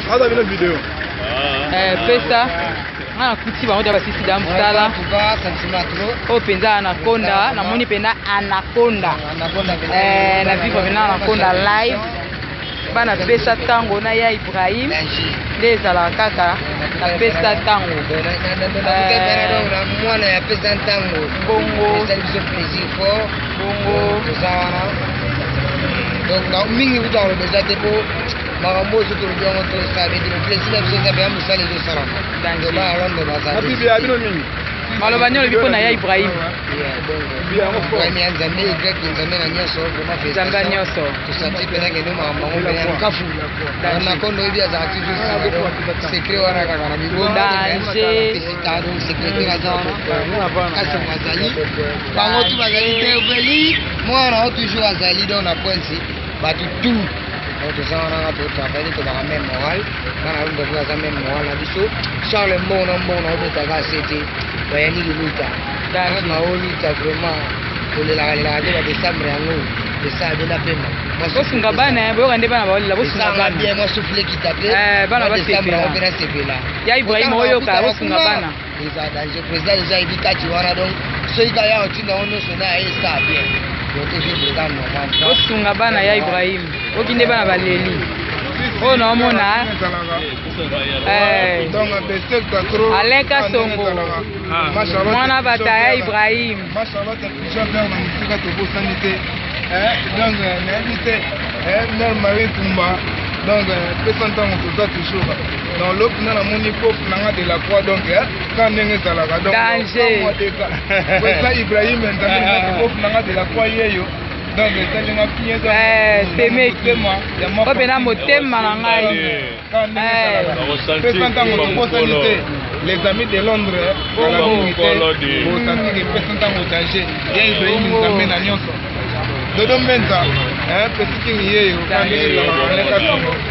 Hata vile video. Pesa. Na kuti ba ngoja basisi da msala. O penza anaconda, na moni penda anaconda. Na vivo penda anaconda live. Bana pesa tango na ya Ibrahim. Ndeza la kaka na pesa tango. Mwana ya pesa tango. Bongo. C'est un plaisir fort. Bongo. Donc mingi vous dans déjà dépôt. Marambo surtout le bien on ça avec le plaisir de ça bien ça les deux salons. Donc là on va ça. Happy bi abino mingi. Malobanyolo biko na ya Ibrahim. Ibrahim yanzambe igek yanzambe na nyoso vraiment fait. Zamba nyoso. Tusati pena ke noma mambo ya kafu. Na kondo hivi za active secret wana kana bibo. Danger. Pesitaro secret na zona. Kasi mazali. Bango tu bazali develi. Moi on toujours azali dans la pointe. Batu tout. Donc ça on a tout travaillé to ba même moral. Kana ndo kwa za même moral na biso. Charles Mona on a c'était bayani luta. Dans ma luta vraiment pour la de décembre yango. De ça de la peine. Bosunga bana boyo kande bana bawali la bosunga bana. Bien moi souffler qui t'appelle. Bana ba sepela. Ya Ibrahim oyo ka bosunga bana. Isa danger président déjà évita tu wana donc ceux qui ya otina ono sona et ça bien. Bosunga bana ya Ibrahim. Okinde bana baleli. Oh non mona. Donc de secteur Aleka Songo. Mwana bata ya Ibrahim. Machallah ta déjà faire na musique to bosanité. Donc n'invité Mère Marie Kumba. Donc présentant tout ça toujours. Dans l'autre na moni pop nanga de la croix donc quand ndenge salaka donc danger. Ça Ibrahim nzambe pop nanga de la croix yeyo. Donc esalinga pieza. Semeki. Opena motema na ngai. Présentant to bosanité. Les amis de Londres pour la unité pour sentir que présentant au danger. Ya Ibrahim nzambe na nyonso. Dodo Menza, petit yeyo, quand il est